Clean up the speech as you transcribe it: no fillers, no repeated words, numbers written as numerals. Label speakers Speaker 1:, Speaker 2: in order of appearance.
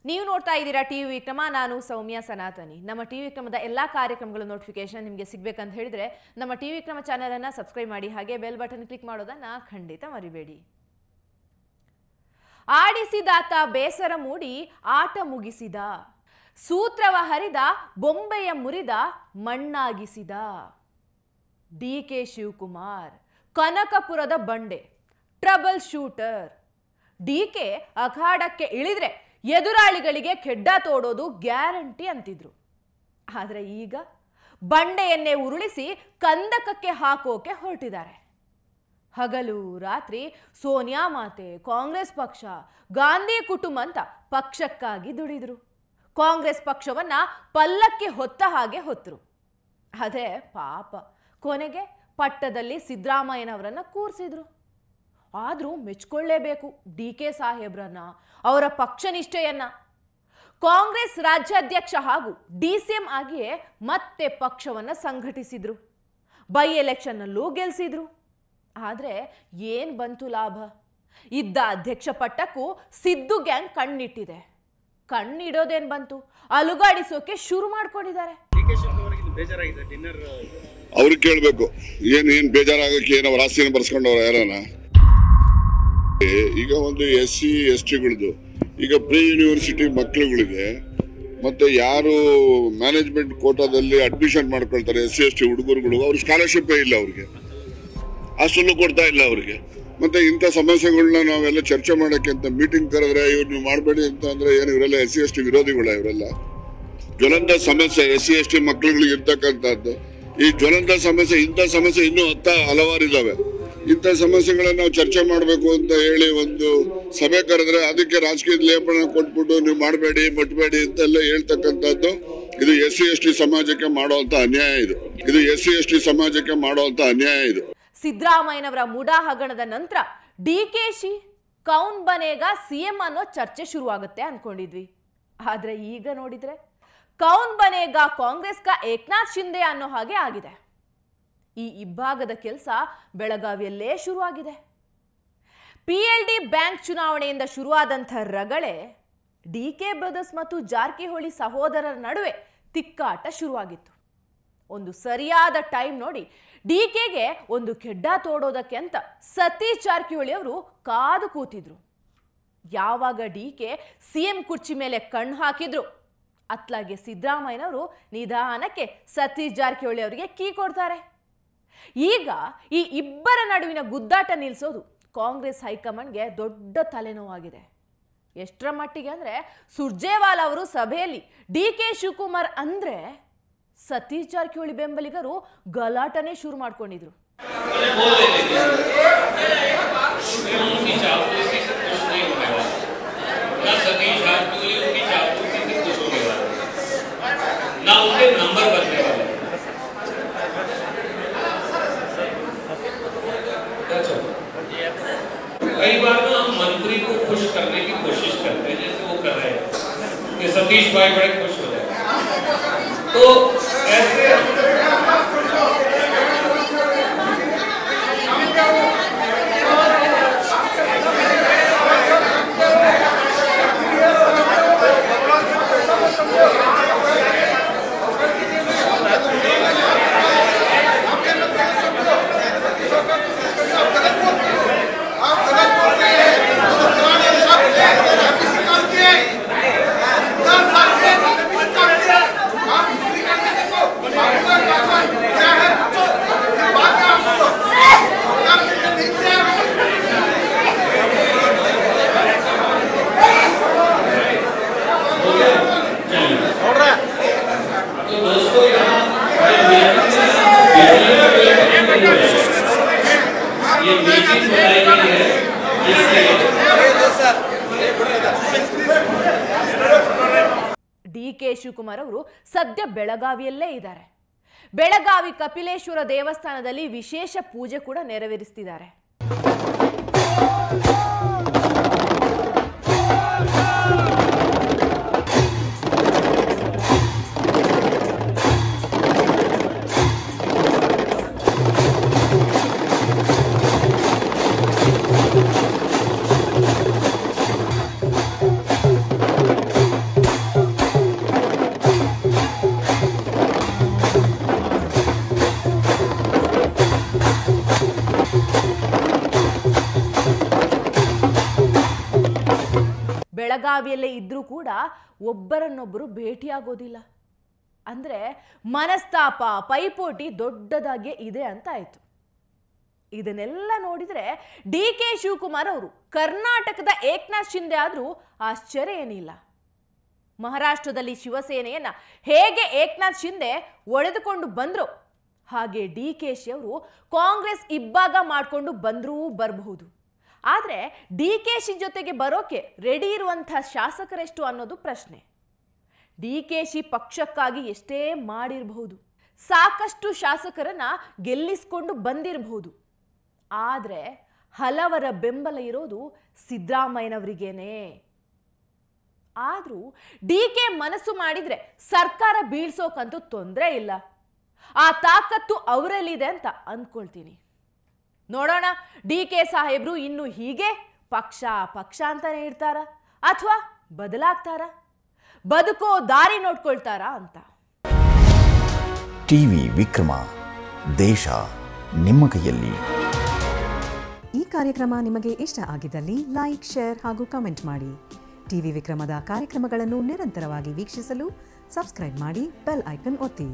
Speaker 1: ನೀವು ನೋಡ್ತಾ ಇದ್ದೀರಾ ಟಿವಿ ವಿಕ್ರಮ. ನಾನು ಸೌಮ್ಯ ಸನಾತನಿ. ನಮ್ಮ ಟಿವಿ ವಿಕ್ರಮದ ಎಲ್ಲಾ ಕಾರ್ಯಕ್ರಮಗಳ ನೋಟಿಫಿಕೇಶನ್ ನಿಮಗೆ ಸಿಗಬೇಕಂತ ಹೇಳಿದ್ರೆ ನಮ್ಮ ಟಿವಿ ವಿಕ್ರಮ ಚಾನೆಲ್ ಅನ್ನು ಸಬ್ಸ್ಕ್ರೈಬ್ ಮಾಡಿ, ಹಾಗೆ ಬೆಲ್ ಬಟನ್ ಕ್ಲಿಕ್ ಮಾಡೋದನ್ನ ಖಂಡಿತ ಮರಿಬೇಡಿ. ಆಡಿಸಿದಾತ ಬೇಸರ ಮೂಡಿ ಆಟ ಮುಗಿಸಿದ, ಸೂತ್ರವ ಹರಿದ ಬೊಂಬೆಯ ಮುರಿದ ಮಣ್ಣಾಗಿಸಿದ. ಡಿಕೆ ಶಿವಕುಮಾರ್ ಕನಕಪುರದ ಬಂಡೆ, ಟ್ರಬಲ್ ಶೂಟರ್. ಡಿಕೆ ಅಖಾಡಕ್ಕೆ ಇಳಿದ್ರೆ ಎದುರಾಳಿಗಳಿಗೆ ಕೆಡ್ಡ ತೋಡೋದು ಗ್ಯಾರಂಟಿ ಅಂತಿದ್ರು. ಆದರೆ ಈಗ ಬಂಡೆಯನ್ನೇ ಉರುಳಿಸಿ ಕಂದಕಕ್ಕೆ ಹಾಕೋಕೆ ಹೊರಟಿದ್ದಾರೆ. ಹಗಲು ರಾತ್ರಿ ಸೋನಿಯಾ ಮಾತೆ, ಕಾಂಗ್ರೆಸ್ ಪಕ್ಷ, ಗಾಂಧಿ ಕುಟುಂಬ ಅಂತ ಪಕ್ಷಕ್ಕಾಗಿ ದುಡಿದ್ರು. ಕಾಂಗ್ರೆಸ್ ಪಕ್ಷವನ್ನ ಪಲ್ಲಕ್ಕಿ ಹೊತ್ತ ಹಾಗೆ ಹೊತ್ತರು. ಅದೇ ಪಾಪ ಕೊನೆಗೆ ಪಟ್ಟದಲ್ಲಿ ಸಿದ್ದರಾಮಯ್ಯನವರನ್ನ ಕೂರಿಸಿದ್ರು. ಆದರೂ ಮೆಚ್ಕೊಳ್ಳೇಬೇಕು ಡಿಕೆ ಸಾಹೇಬ್ರನ್ನ, ಅವರ ಪಕ್ಷ ನಿಷ್ಠೆಯನ್ನ. ಕಾಂಗ್ರೆಸ್ ರಾಜ್ಯಾಧ್ಯಕ್ಷ ಹಾಗೂ ಡಿಸಿಎಂ ಆಗಿಯೇ ಮತ್ತೆ ಪಕ್ಷವನ್ನ ಸಂಘಟಿಸಿದ್ರು. ಬೈ ಎಲೆಕ್ಷನ್ನಲ್ಲೂ ಗೆಲ್ಸಿದ್ರು. ಆದರೆ ಏನ್ ಬಂತು ಲಾಭ? ಇದ್ದ ಅಧ್ಯಕ್ಷ ಪಟ್ಟಕ್ಕೂ ಸಿದ್ದು ಗ್ಯಾಂಗ್ ಕಣ್ಣಿಟ್ಟಿದೆ. ಕಣ್ಣಿಡೋದೇನ್ ಬಂತು, ಅಲುಗಾಡಿಸೋಕೆ ಶುರು ಮಾಡ್ಕೊಂಡಿದ್ದಾರೆ.
Speaker 2: ಅವ್ರಿಗೆ ಕೇಳ್ಬೇಕು, ಏನ್ ಬೇಜಾರಾಗಕ್ಕೆ ಏನ್ ಅವ್ರ ಆಸ್ತಿಯನ್ನು ಬರ್ಸ್ಕೊಂಡವ್ರ ಯಾರನ? ಈಗ ಒಂದು SC STಗಳದ್ದು ಈಗ ಪ್ರೀ ಯೂನಿವರ್ಸಿಟಿ ಮಕ್ಕಳುಗಳಿಗೆ ಮತ್ತೆ ಯಾರು ಮ್ಯಾನೇಜ್ಮೆಂಟ್ ಕೋಟಾದಲ್ಲಿ ಅಡ್ಮಿಷನ್ ಮಾಡ್ಕೊಳ್ತಾರೆ SC ST ಹುಡುಗರುಗಳು, ಅವ್ರ ಸ್ಕಾಲರ್ಶಿಪ್ ಇಲ್ಲ, ಅವ್ರಿಗೆ ಅಷ್ಟಲ್ಲೂ ಕೊಡ್ತಾ ಇಲ್ಲ ಅವ್ರಿಗೆ. ಮತ್ತೆ ಇಂಥ ಸಮಸ್ಯೆಗಳನ್ನ ನಾವೆಲ್ಲ ಚರ್ಚೆ ಮಾಡಕ್ಕೆ ಅಂತ ಮೀಟಿಂಗ್ ಕರೆದ್ರೆ ಇವ್ರು ನೀವು ಮಾಡಬೇಡಿ ಅಂತ ಅಂದ್ರೆ ಏನು ಇವರೆಲ್ಲ SC ST ವಿರೋಧಿಗಳ? ಇವರೆಲ್ಲ ಜ್ವಲಂತ ಸಮಸ್ಯೆ SC ST ಮಕ್ಕಳುಗಳಿಗೆ ಇರ್ತಕ್ಕಂಥದ್ದು. ಈ ಜ್ವಲಂತ ಸಮಸ್ಯೆ, ಇಂಥ ಸಮಸ್ಯೆ ಇನ್ನೂ ಹಲವಾರು ಇದಾವೆ. ಇಂಥ ಸಮಸ್ಯೆಗಳನ್ನ ನಾವು ಚರ್ಚೆ ಮಾಡಬೇಕು ಅಂತ ಹೇಳಿ ಒಂದು ಸಭೆ ಕರೆದ್ರೆ ಅದಕ್ಕೆ ರಾಜಕೀಯ ಲೇಪನ ಕೊಟ್ಬಿಟ್ಟು ನೀವು ಮಾಡಬೇಡಿ ಮುಟ್ಬೇಡಿ ಅಂತೆಲ್ಲ ಹೇಳ್ತಕ್ಕಂಥದ್ದು ಇದು SC ST ಸಮಾಜಕ್ಕೆ ಮಾಡುವಂತ ಅನ್ಯಾಯ. ಇದು SC ST ಸಮಾಜಕ್ಕೆ ಮಾಡುವಂತ ಅನ್ಯಾಯ. ಇದು
Speaker 1: ಸಿದ್ದರಾಮಯ್ಯನವರ ಮುಡಾ ಹಗರಣದ ನಂತರ ಡಿಕೆಶಿ ಕೌನ್ ಬನೇಗ CM ಅನ್ನೋ ಚರ್ಚೆ ಶುರುವಾಗುತ್ತೆ ಅನ್ಕೊಂಡಿದ್ವಿ. ಆದ್ರೆ ಈಗ ನೋಡಿದ್ರೆ ಕೌನ್ ಬನೇಗ ಕಾಂಗ್ರೆಸ್ ಕಾ ಏಕನಾಥ್ ಶಿಂದೆ ಅನ್ನೋ ಹಾಗೆ ಆಗಿದೆ. ಈ ಇಬ್ಬಾಗದ ಕೆಲಸ ಬೆಳಗಾವಿಯಲ್ಲೇ ಶುರುವಾಗಿದೆ. PLD ಬ್ಯಾಂಕ್ ಚುನಾವಣೆಯಿಂದ ಶುರುವಾದಂಥ ರಗಳೆ ಡಿಕೆ ಬ್ರದರ್ಸ್ ಮತ್ತು ಜಾರಕಿಹೊಳಿ ಸಹೋದರರ ನಡುವೆ ತಿಕ್ಕಾಟ ಶುರುವಾಗಿತ್ತು. ಒಂದು ಸರಿಯಾದ ಟೈಮ್ ನೋಡಿ ಡಿಕೆಗೆ ಒಂದು ಕೆಡ್ಡ ತೋಡೋದಕ್ಕೆ ಅಂತ ಸತೀಶ್ ಜಾರಕಿಹೊಳಿ ಅವರು ಕಾದು ಕೂತಿದ್ರು. ಯಾವಾಗ ಡಿಕೆ CM ಕುರ್ಚಿ ಮೇಲೆ ಕಣ್ಣು ಹಾಕಿದ್ರು ಅತ್ಲಾಗೆ ಸಿದ್ದರಾಮಯ್ಯನವರು ನಿಧಾನಕ್ಕೆ ಸತೀಶ್ ಜಾರಕಿಹೊಳಿ ಅವರಿಗೆ ಕೀ ಕೊಡ್ತಾರೆ. ಈಗ ಈ ಇಬ್ಬರ ನಡುವಿನ ಗುದ್ದಾಟ ನಿಲ್ಲಿಸೋದು ಕಾಂಗ್ರೆಸ್ ಹೈಕಮಾಂಡ್ಗೆ ದೊಡ್ಡ ತಲೆನೋವಾಗಿದೆ. ಎಷ್ಟರ ಮಟ್ಟಿಗೆ ಅಂದ್ರೆ ಸುರ್ಜೇವಾಲಾ ಅವರು ಸಭೆಯಲ್ಲಿ ಡಿಕೆ ಶಿವಕುಮಾರ್ ಅಂದ್ರೆ ಸತೀಶ್ ಜಾರಕಿಹೊಳಿ ಬೆಂಬಲಿಗರು ಗಲಾಟನೆ ಶುರು ಮಾಡ್ಕೊಂಡಿದ್ರು.
Speaker 3: कई बार ना हम मंत्री को खुश करने की कोशिश करते हैं, जैसे वो कर रहे हैं कि सतीश भाई बड़े खुश हो रहे हैं, तो ऐसे
Speaker 1: ಡಿಕೆ ಶಿವಕುಮಾರ್ ಅವರು ಸದ್ಯ ಬೆಳಗಾವಿಯಲ್ಲೇ ಇದ್ದಾರೆ. ಬೆಳಗಾವಿ ಕಪಿಲೇಶ್ವರ ದೇವಸ್ಥಾನದಲ್ಲಿ ವಿಶೇಷ ಪೂಜೆ ಕೂಡ ನೆರವೇರಿಸುತ್ತಿದ್ದಾರೆ. ಬೆಳಗಾವಿಯಲ್ಲೇ ಇದ್ರೂ ಕೂಡ ಒಬ್ಬರನ್ನೊಬ್ಬರು ಭೇಟಿಯಾಗೋದಿಲ್ಲ. ಅಂದರೆ ಮನಸ್ತಾಪ, ಪೈಪೋಟಿ ದೊಡ್ಡದಾಗೆ ಇದೆ ಅಂತ ಆಯಿತು. ಇದನ್ನೆಲ್ಲ ನೋಡಿದರೆ ಡಿ ಕೆ ಶಿವಕುಮಾರ್ ಅವರು ಕರ್ನಾಟಕದ ಏಕನಾಥ್ ಶಿಂದೆ ಆದರೂ ಆಶ್ಚರ್ಯ ಏನಿಲ್ಲ. ಮಹಾರಾಷ್ಟ್ರದಲ್ಲಿ ಶಿವಸೇನೆಯನ್ನ ಹೇಗೆ ಏಕನಾಥ್ ಶಿಂದೆ ಒಡೆದುಕೊಂಡು ಬಂದ್ರು, ಹಾಗೆ ಡಿ ಕೆ ಶಿ ಅವರು ಕಾಂಗ್ರೆಸ್ ಇಬ್ಬಾಗ ಮಾಡಿಕೊಂಡು ಬಂದರೂ ಬರಬಹುದು. ಆದರೆ ಡಿ ಕೆ ಶಿ ಜೊತೆಗೆ ಬರೋಕೆ ರೆಡಿ ಇರುವಂಥ ಶಾಸಕರೆಷ್ಟು ಅನ್ನೋದು ಪ್ರಶ್ನೆ. ಡಿ ಕೆ ಶಿ ಪಕ್ಷಕ್ಕಾಗಿ ಎಷ್ಟೇ ಮಾಡಿರಬಹುದು, ಸಾಕಷ್ಟು ಶಾಸಕರನ್ನ ಗೆಲ್ಲಿಸ್ಕೊಂಡು ಬಂದಿರಬಹುದು. ಆದರೆ ಹಲವರ ಬೆಂಬಲ ಇರೋದು ಸಿದ್ದರಾಮಯ್ಯನವರಿಗೇನೆ. ಆದರೂ ಡಿ ಕೆ ಮನಸ್ಸು ಮಾಡಿದ್ರೆ ಸರ್ಕಾರ ಬೀಳ್ಸೋಕಂತೂ ತೊಂದರೆ ಇಲ್ಲ. ಆ ತಾಕತ್ತು ಅವರಲ್ಲಿದೆ ಅಂತ ಅಂದ್ಕೊಳ್ತೀನಿ. ನೋಡೋಣ, ಡಿ ಕೆ ಸಾಹೇಬ್ರು ಇನ್ನು ಹೀಗೆ ಪಕ್ಷ ಪಕ್ಷ ಅಂತಾನೆ ಇರ್ತಾರ ಅಥವಾ ಬದಲಾಗ್ತಾರ, ಬದುಕೋ ದಾರಿ ನೋಡ್ಕೊಳ್ತಾರಾ ಅಂತ.
Speaker 4: ಟಿವಿ ವಿಕ್ರಮ, ದೇಶ ನಿಮ್ಮ ಕೈಯಲ್ಲಿ.
Speaker 5: ಈ ಕಾರ್ಯಕ್ರಮ ನಿಮಗೆ ಇಷ್ಟ ಆಗಿದ್ದಲ್ಲಿ ಲೈಕ್, ಶೇರ್ ಹಾಗೂ ಕಮೆಂಟ್ ಮಾಡಿ. ಟಿವಿ ವಿಕ್ರಮದ ಕಾರ್ಯಕ್ರಮಗಳನ್ನು ನಿರಂತರವಾಗಿ ವೀಕ್ಷಿಸಲು ಸಬ್ಸ್ಕ್ರೈಬ್ ಮಾಡಿ, ಬೆಲ್ ಐಕನ್ ಒತ್ತಿ.